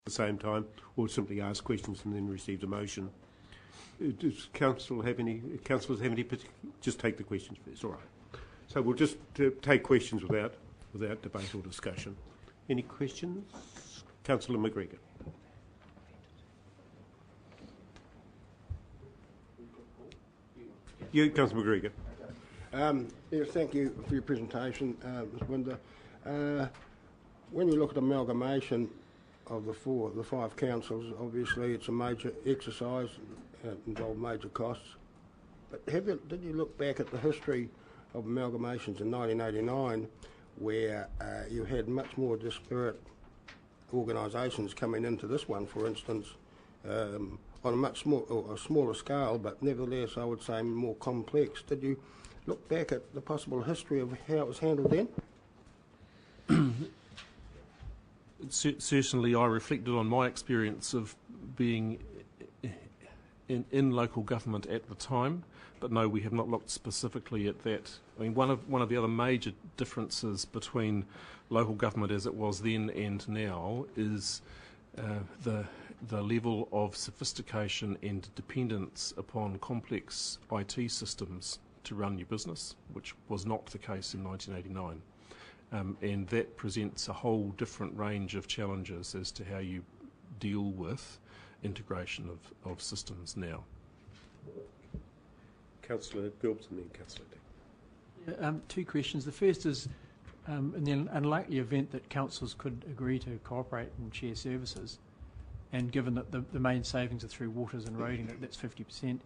the same time, or simply ask questions and then receive the motion. Does councillors have any? Just take the questions first. All right. So we'll just take questions without debate or discussion. Any questions? Councillor McGregor. You, Councillor McGregor. Yes, thank you for your presentation, Ms. Winder. When you look at amalgamation of the five councils, obviously it's a major exercise, involved major costs. But did you look back at the history of amalgamations in 1989, where you had much more disparate organisations coming into this one, for instance, on a smaller scale, but nevertheless, I would say more complex. Did you look back at the possible history of how it was handled then? Certainly, I reflected on my experience of being in local government at the time, but no, we have not looked specifically at that. I mean, one of the other major differences between local government as it was then and now is the level of sophistication and dependence upon complex IT systems to run your business, which was not the case in 1989. And that presents a whole different range of challenges as to how you deal with integration of systems now. Councillor Gilbert and then Councillor Dick. Two questions. The first is, in the unlikely event that councils could agree to cooperate and share services, and given that the main savings are through waters and roading, that's 50%,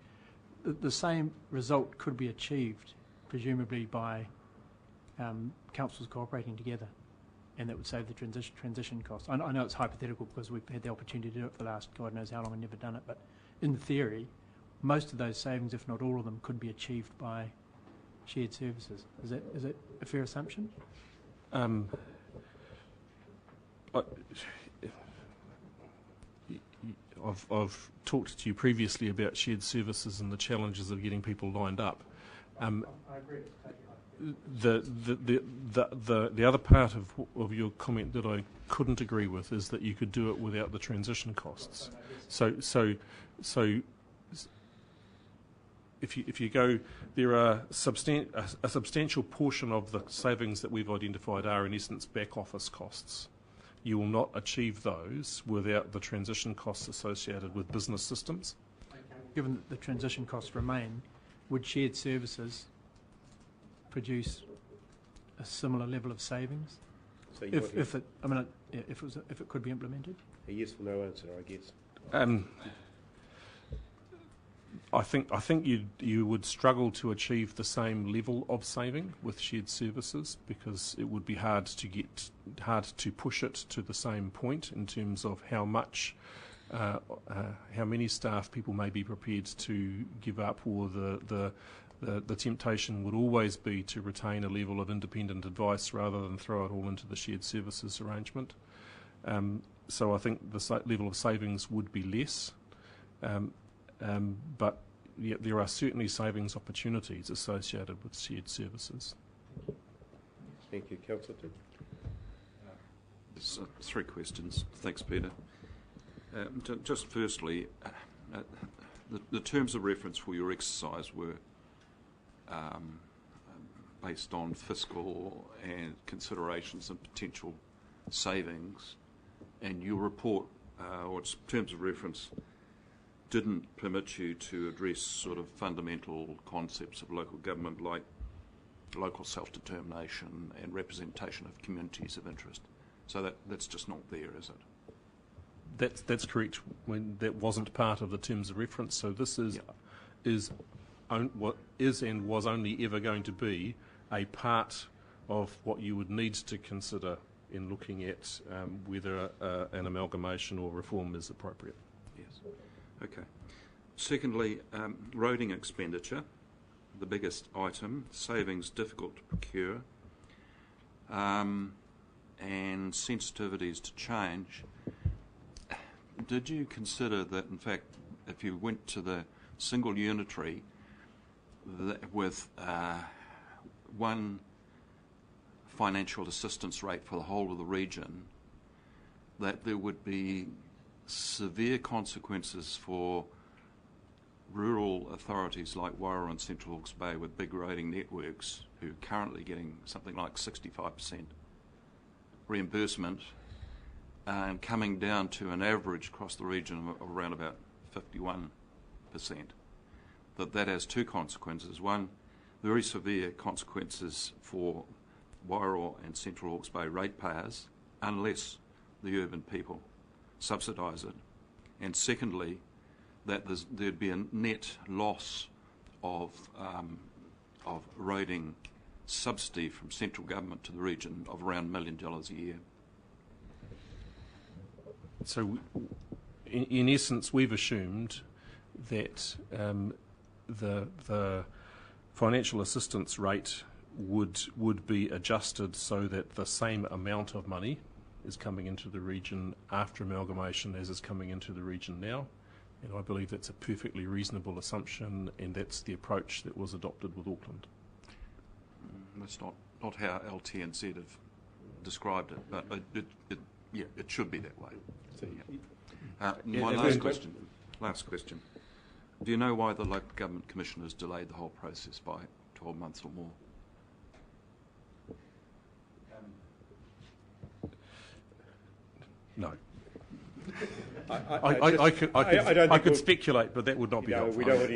the same result could be achieved, presumably by councils cooperating together, and that would save the transition costs. I know it's hypothetical because we've had the opportunity to do it for the last God knows how long and never done it, but in theory, most of those savings, if not all of them, could be achieved by shared services. Is that a fair assumption? I've talked to you previously about shared services and the challenges of getting people lined up. I agree. The other part of your comment that I couldn't agree with is that you could do it without the transition costs. So if you go, there are a substantial portion of the savings that we've identified are in essence back office costs. You will not achieve those without the transition costs associated with business systems. Given that the transition costs remain, would shared services produce a similar level of savings? So if it could be implemented? A yes or no answer, I guess. I think you would struggle to achieve the same level of saving with shared services because it would be hard to push it to the same point in terms of how many staff people may be prepared to give up, or the temptation would always be to retain a level of independent advice rather than throw it all into the shared services arrangement. So I think the level of savings would be less. But yeah, there are certainly savings opportunities associated with shared services. Thank you, Councillor. Three questions. Thanks, Peter. Just firstly, the terms of reference for your exercise were based on fiscal and considerations and potential savings, and your report, or its terms of reference, didn't permit you to address sort of fundamental concepts of local government like local self-determination and representation of communities of interest. So that's just not there, is it? That's correct. When that wasn't part of the terms of reference, so this is what is and was only ever going to be a part of what you would need to consider in looking at whether an amalgamation or reform is appropriate. Yes. Okay. Secondly, roading expenditure, the biggest item, savings difficult to procure, and sensitivities to change. Did you consider that, in fact, if you went to the single unitary with one financial assistance rate for the whole of the region, that there would be severe consequences for rural authorities like Wairau and Central Hawke's Bay with big roading networks, who are currently getting something like 65% reimbursement, and coming down to an average across the region of around about 51%. That has two consequences. One, very severe consequences for Wairau and Central Hawke's Bay ratepayers unless the urban people subsidise it. And secondly, that there'd be a net loss of roading subsidy from central government to the region of around $1 million a year. So, in essence, we've assumed that the financial assistance rate would be adjusted so that the same amount of money is coming into the region after amalgamation as is coming into the region now. And I believe that's a perfectly reasonable assumption, and that's the approach that was adopted with Auckland. That's not how LTNZ have described it, but it should be that way. So, My last question. Do you know why the Local Government Commission has delayed the whole process by 12 months or more? No. I could speculate, but that would not be helpful. We don't want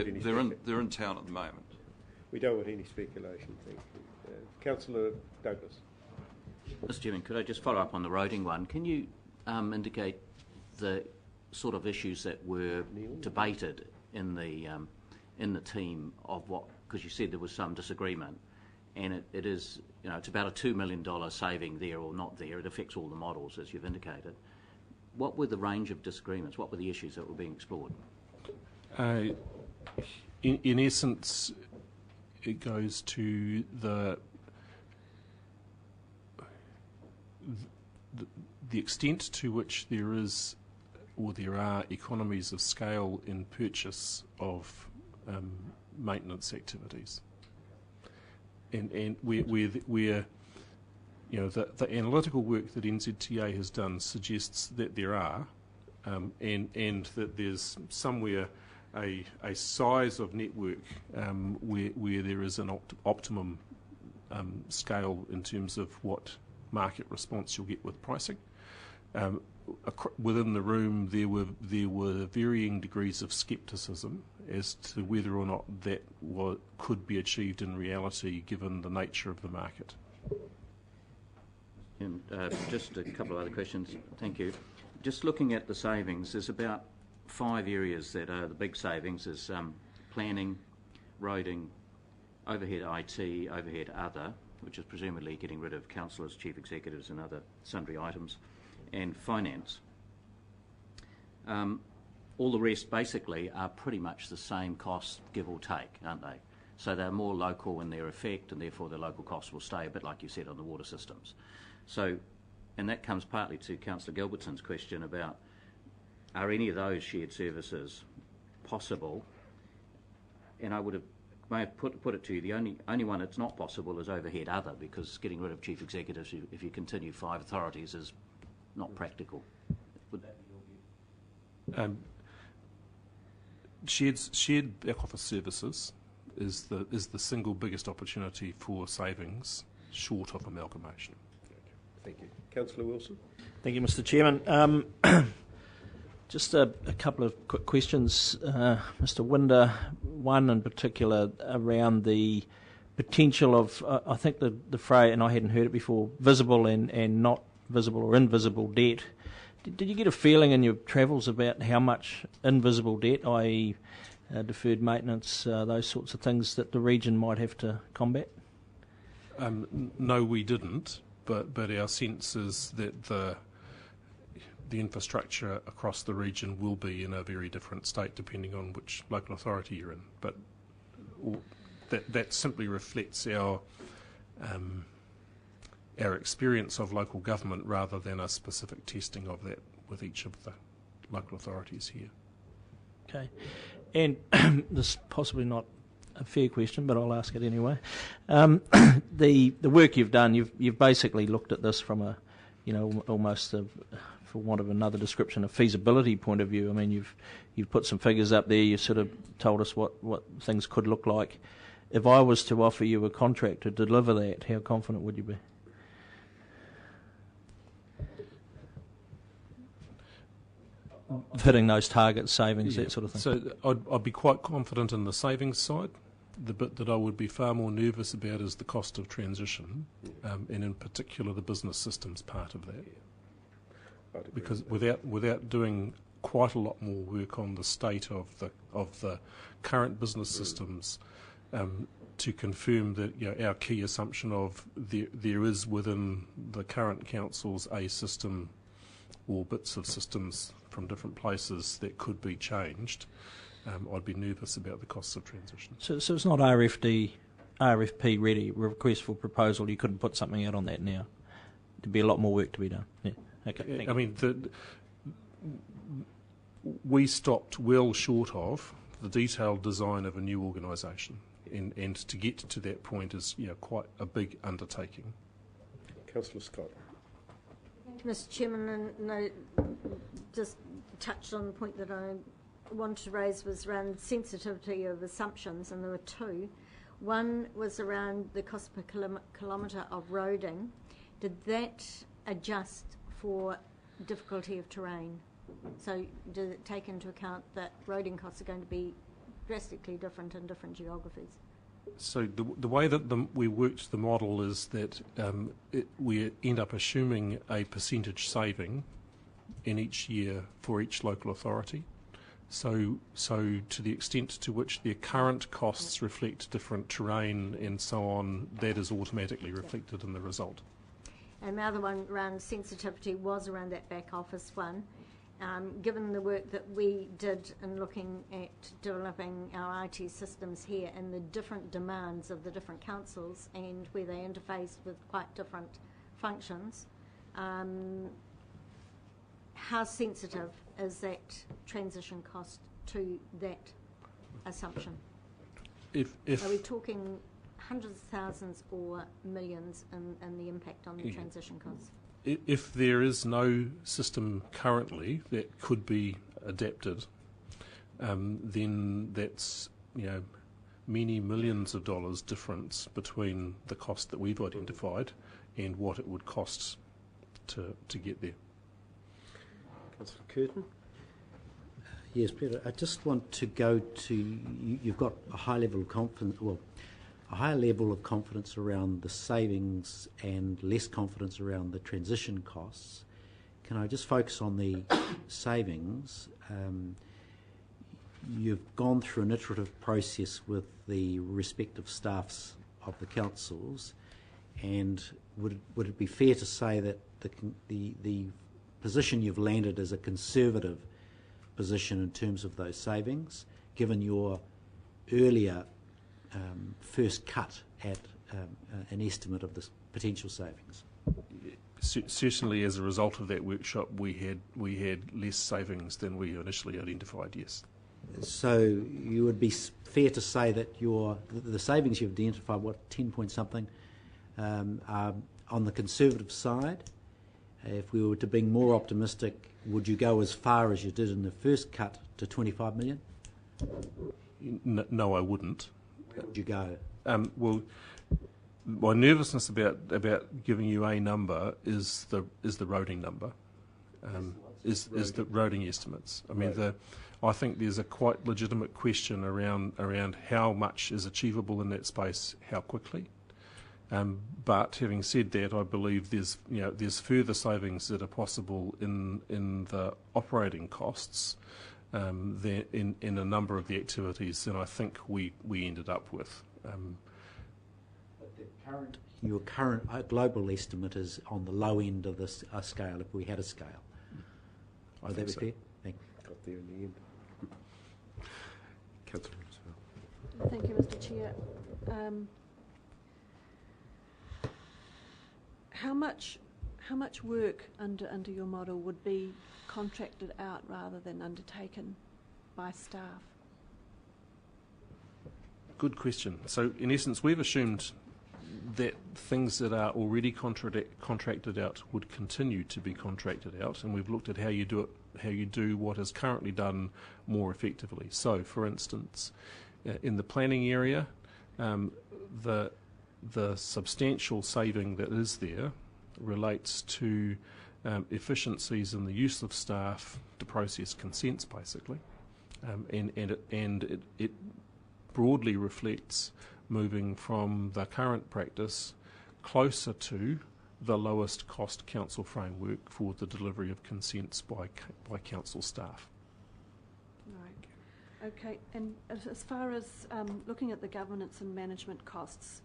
any. They're in town at the moment. We don't want any speculation. Thank you, Councillor Douglas. Mr. Chairman, could I just follow up on the roading one? Can you indicate the sort of issues that were debated in the team of what? Because you said there was some disagreement, and it is, it's about a $2 million saving there or not there. It affects all the models, as you've indicated. What were the range of disagreements? What were the issues that were being explored? In essence, it goes to the extent to which there is or there are economies of scale in purchase of maintenance activities, and we're the analytical work that NZTA has done suggests that there are, and that there's somewhere a size of network where there is an optimum scale in terms of what market response you'll get with pricing. Within the room, there were varying degrees of scepticism as to whether or not that could be achieved in reality, given the nature of the market. And just a couple of other questions. Thank you. Just looking at the savings, there's about 5 areas that are the big savings. There's planning, roading, overhead IT, overhead other, which is presumably getting rid of councillors, chief executives and other sundry items, and finance. All the rest basically are pretty much the same cost, give or take, aren't they? So they're more local in their effect, and therefore the local costs will stay a bit like you said on the water systems. So, and that comes partly to Councillor Gilbertson's question about, are any of those shared services possible? And I may have put it to you, the only one that's not possible is overhead other, because getting rid of chief executives, if you continue 5 authorities, is not practical. Would that be your view? Shared back office services is the single biggest opportunity for savings short of amalgamation. Thank you. Councillor Wilson. Thank you, Mr. Chairman. Just a couple of quick questions, Mr. Winder. One in particular around the potential of, I think the phrase, and I hadn't heard it before, visible and not visible or invisible debt. Did you get a feeling in your travels about how much invisible debt, i.e. deferred maintenance, those sorts of things that the region might have to combat? No, we didn't, but our sense is that the infrastructure across the region will be in a very different state depending on which local authority you're in. But that simply reflects our experience of local government rather than a specific testing of that with each of the local authorities here. Okay. And this is possibly not a fair question, but I'll ask it anyway. The work you've done, you've basically looked at this from a, almost a for want of another description, a feasibility point of view. I mean, you've put some figures up there. You sort of told us what things could look like. If I was to offer you a contract to deliver that, how confident would you be? Of hitting those targets, savings, that sort of thing. So I'd be quite confident in the savings side. The bit that I would be far more nervous about is the cost of transition, and in particular the business systems part of that. Because without doing quite a lot more work on the state of the current business systems, to confirm that our key assumption of there is within the current councils a system or bits of systems from different places that could be changed, I'd be nervous about the costs of transition. So it's not RFP ready, request for proposal. You couldn't put something out on that now. There'd be a lot more work to be done. Yeah. Okay. I mean, we stopped well short of the detailed design of a new organisation, and to get to that point is quite a big undertaking. Councillor Scott. Thank you, Mr. Chairman, and I just touched on the point that I wanted to raise was around sensitivity of assumptions, and there were two. One was around the cost per kilometre of roading. Did that adjust for difficulty of terrain? So did it take into account that roading costs are going to be drastically different in different geographies? So the way that we worked the model is that we end up assuming a percentage saving in each year for each local authority. So to the extent to which their current costs reflect different terrain and so on, that is automatically reflected in the result. And the other one around sensitivity was around that back office one. Given the work that we did in looking at developing our IT systems here and the different demands of the different councils and where they interface with quite different functions, how sensitive is that transition cost to that assumption? Are we talking hundreds of thousands or millions in the impact on the transition costs? If there is no system currently that could be adapted, then that's many millions of dollars difference between the cost that we've identified and what it would cost to get there. Councillor Curtin. Yes, Peter. I just want to go to you've got a high level of confidence. Well, a higher level of confidence around the savings and less confidence around the transition costs. Can I just focus on the savings? You've gone through an iterative process with the respective staffs of the councils, and would it be fair to say that the position you've landed is a conservative position in terms of those savings, given your earlier first cut at an estimate of the potential savings? Certainly, as a result of that workshop, we had less savings than we initially identified. Yes. So you would be fair to say that the savings you've identified, 10 point something, are on the conservative side. If we were to be more optimistic, would you go as far as you did in the first cut to 25 million? No, I wouldn't. Where would you go? Well, my nervousness about giving you a number is the roading number, is the roading estimates. I mean, I think there's a quite legitimate question around how much is achievable in that space, how quickly. But having said that, I believe there's further savings that are possible in the operating costs in a number of the activities than I think we ended up with. But your current global estimate is on the low end of the scale, if we had a scale. I think so. Fair? Thank you. Got there in the end. Councillor Roosevelt. Thank you, Mr. Chair. How much work under your model would be contracted out rather than undertaken by staff? Good question. So, in essence, we've assumed that things that are already contracted out would continue to be contracted out, and we've looked at how you do what is currently done more effectively. So, for instance, in the planning area, the substantial saving that is there relates to efficiencies in the use of staff to process consents, basically, and it broadly reflects moving from the current practice closer to the lowest cost council framework for the delivery of consents by council staff. Right. Okay. And as far as looking at the governance and management costs,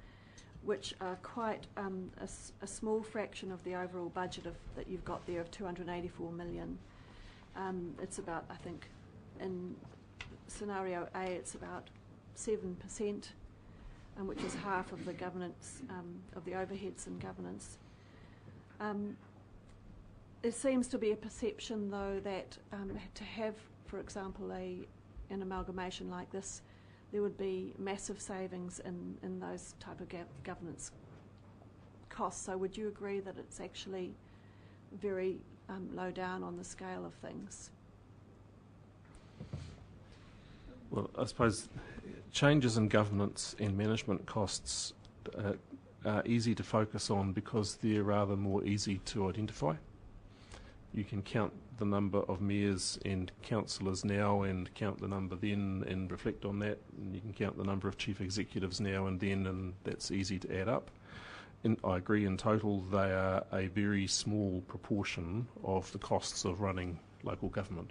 which are quite a small fraction of the overall budget that you've got there of 284 million, it's about, I think, in scenario A, it's about 7%. Which is half of the governance, of the overheads and governance. There seems to be a perception, though, that to have, for example, an amalgamation like this, there would be massive savings in those type of governance costs. So would you agree that it's actually very low down on the scale of things? Well, I suppose changes in governance and management costs are easy to focus on because they're rather more easy to identify. You can count the number of mayors and councillors now and count the number then and reflect on that, and you can count the number of chief executives now and then, and that's easy to add up. And I agree, in total they are a very small proportion of the costs of running local government.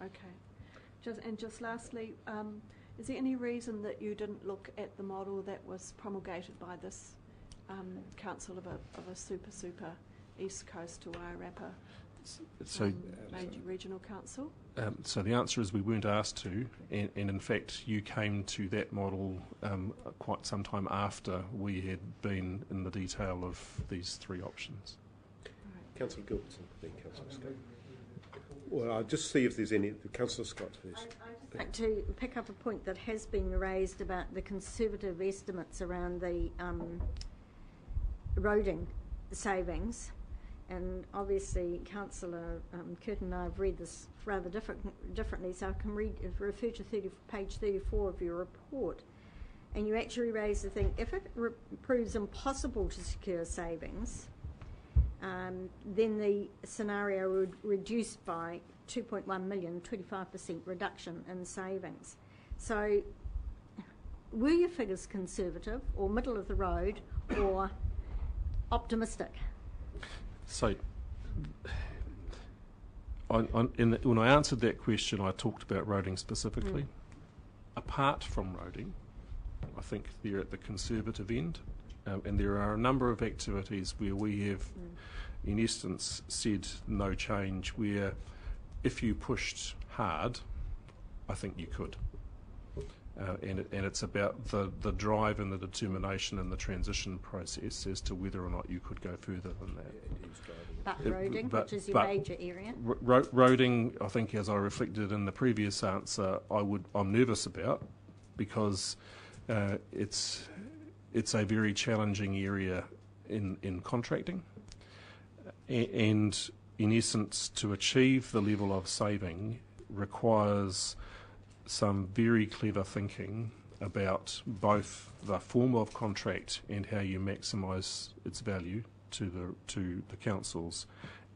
Okay. Just lastly, is there any reason that you didn't look at the model that was promulgated by this council of a super East Coast to Wairarapa major regional council? So the answer is we weren't asked to, and in fact you came to that model quite some time after we had been in the detail of these three options. Right. Councillor Gilbertson, then Councillor Scott. Well, I'll just see if there's any. Councillor Scott first. I'd like to pick up a point that has been raised about the conservative estimates around the roading savings. And obviously, Councillor Curtin and I have read this rather differently, so I can refer to page 34 of your report. And you actually raise the thing, if it proves impossible to secure savings, then the scenario would reduce by 2.1 million, 25% reduction in savings. So were your figures conservative or middle of the road or optimistic? So when I answered that question, I talked about roading specifically. Apart from roading, I think they're at the conservative end, and there are a number of activities where we have, in essence, said no change, where if you pushed hard, I think you could. And it's about the drive and the determination in the transition process as to whether or not you could go further than that. But roading, which is your major area? Roading, I think, as I reflected in the previous answer, I'm nervous about, because it's a very challenging area in contracting, and in essence, to achieve the level of saving requires some very clever thinking about both the form of contract and how you maximise its value to the councils,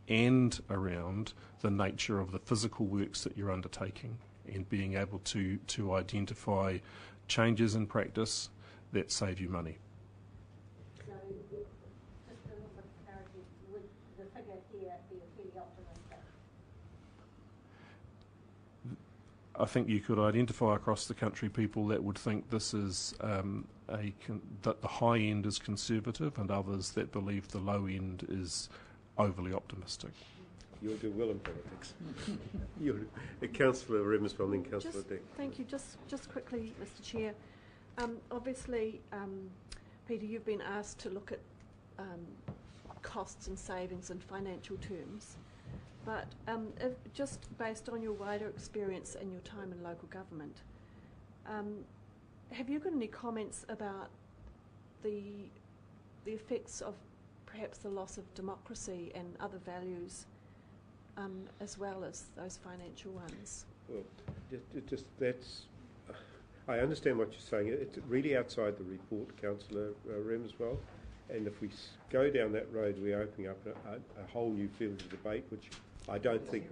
and around the nature of the physical works that you're undertaking, and being able to identify changes in practice that save you money. So, just a little bit of clarity, would the figure here be fairly optimistic? I think you could identify across the country people that would think this is that the high end is conservative, and others that believe the low end is overly optimistic. You'll do well in politics. Councillor Remsfeld and Councillor Dick. Thank you. Just quickly, Mr. Chair. Obviously, Peter, you've been asked to look at costs and savings in financial terms. But just based on your wider experience and your time in local government, have you got any comments about the the effects of perhaps the loss of democracy and other values, as well as those financial ones. Well, I understand what you're saying. It's really outside the report, Councillor Rem, as well. And if we go down that road, we're opening up a whole new field of debate, which I don't think.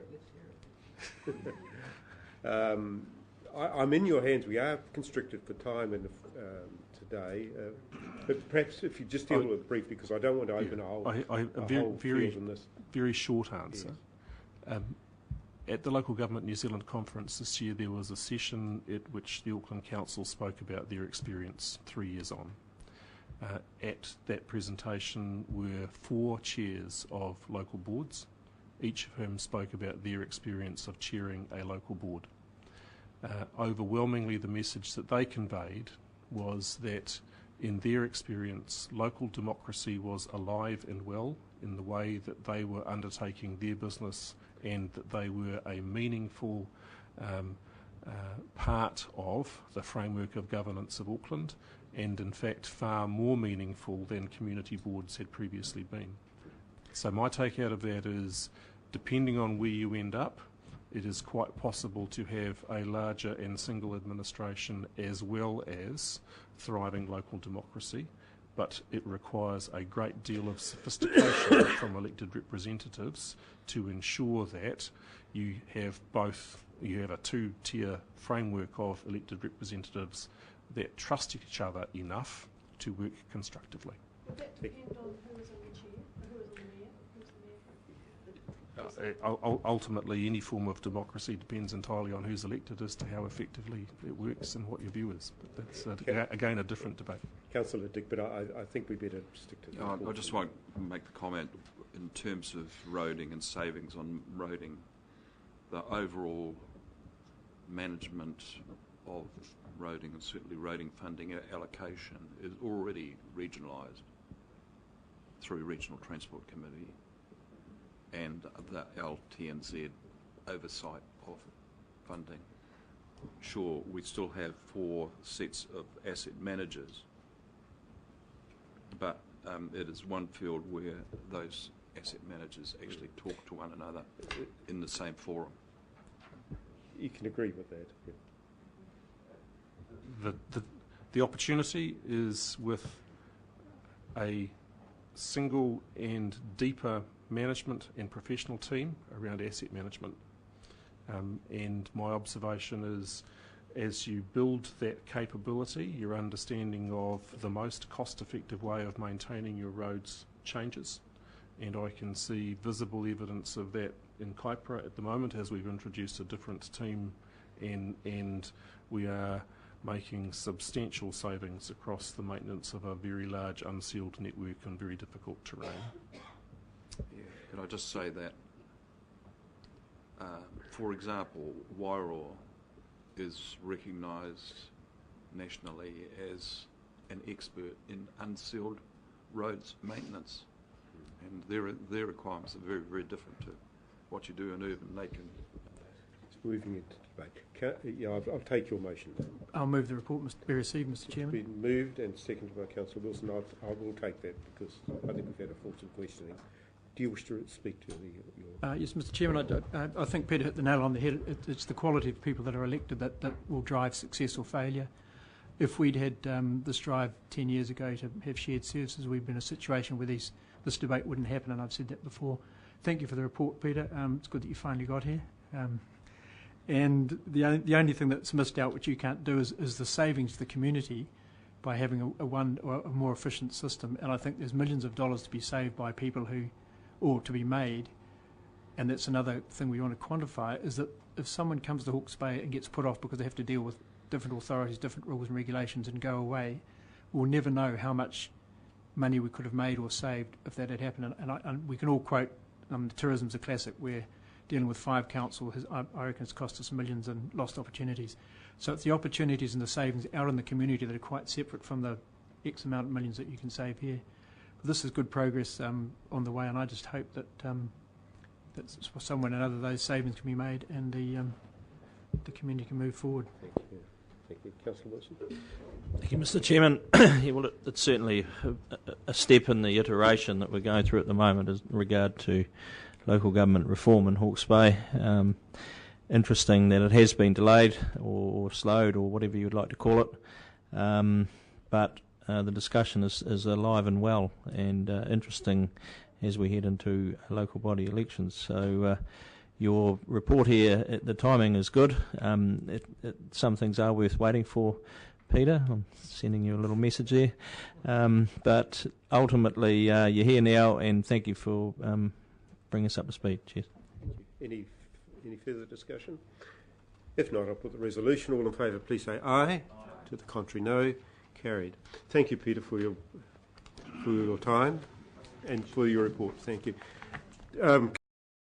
I'm in your hands. We are constricted for time today, but perhaps if you just deal with it briefly, because I don't want to open a whole, whole field in this. Very short answer. Yes. At the Local Government New Zealand conference this year, there was a session at which the Auckland Council spoke about their experience 3 years on. At that presentation were 4 chairs of local boards, each of whom spoke about their experience of chairing a local board. Overwhelmingly, the message that they conveyed was that in their experience, local democracy was alive and well in the way that they were undertaking their business, and that they were a meaningful part of the framework of governance of Auckland, and in fact far more meaningful than community boards had previously been. So my take out of that is, depending on where you end up, it is quite possible to have a larger and single administration as well as thriving local democracy, but it requires a great deal of sophistication from elected representatives to ensure that you have both, you have a 2-tier framework of elected representatives that trust each other enough to work constructively. Would that depend on who is in the chair, who is in the mayor, who's the mayor? Ultimately, any form of democracy depends entirely on who's elected as to how effectively it works and what your view is. But that's, again, a different debate. Councillor Dick, but I think we better stick to that. I just won't make the comment in terms of roading and savings on roading. The overall management of roading, and certainly roading funding allocation, is already regionalised through Regional Transport Committee and the LTNZ oversight of funding. Sure, we still have 4 sets of asset managers, but it is one field where those asset managers actually talk to one another in the same forum. You can agree with that. Yeah. The opportunity is with a single and deeper management and professional team around asset management. And my observation is, as you build that capability, your understanding of the most cost-effective way of maintaining your roads changes. And I can see visible evidence of that in Kaipara at the moment, as we've introduced a different team, and we are making substantial savings across the maintenance of a very large unsealed network on very difficult terrain. Yeah. Can I just say that, for example, Wairoa is recognised nationally as an expert in unsealed roads maintenance, and their requirements are very, very different to what you do in urban Laken. Moving into debate. I'll take your motion. I'll move the report be received, Mr. Chairman. It's been moved and seconded by Councillor Wilson. I will take that because I think we've had a fulsome questioning. Do you wish to speak to your... Yes, Mr. Chairman, I think Peter hit the nail on the head. It's the quality of people that are elected that will drive success or failure. If we'd had this drive 10 years ago to have shared services, we'd been in a situation where this debate wouldn't happen, and I've said that before. Thank you for the report, Peter. It's good that you finally got here. And the only thing that's missed out, which you can't do, is the savings to the community by having a more efficient system. And I think there's millions of dollars to be saved by people or to be made. And that's another thing we want to quantify, is that if someone comes to Hawke's Bay and gets put off because they have to deal with different authorities, different rules and regulations and go away, we'll never know how much money we could have made or saved if that had happened. And we can all quote, tourism's a classic, where dealing with 5 council, I reckon it's cost us millions and lost opportunities. So it's the opportunities and the savings out in the community that are quite separate from the X amount of millions that you can save here. But this is good progress on the way, and I just hope that somewhere or another those savings can be made and the community can move forward. Thank you. Thank you. Councillor Wilson. Thank you, Mr. Chairman. Yeah, well, it's certainly a step in the iteration that we're going through at the moment in regard to local government reform in Hawke's Bay. Interesting that it has been delayed or slowed or whatever you would like to call it. But the discussion is alive and well and interesting as we head into local body elections. So your report here, the timing is good. Some things are worth waiting for, Peter. I'm sending you a little message there. But ultimately, you're here now, and thank you for bringing us up to speed. Cheers. Any further discussion? If not, I'll put the resolution. All in favour, please say aye. To the contrary, no. Carried. Thank you, Peter, for your time and for your report. Thank you.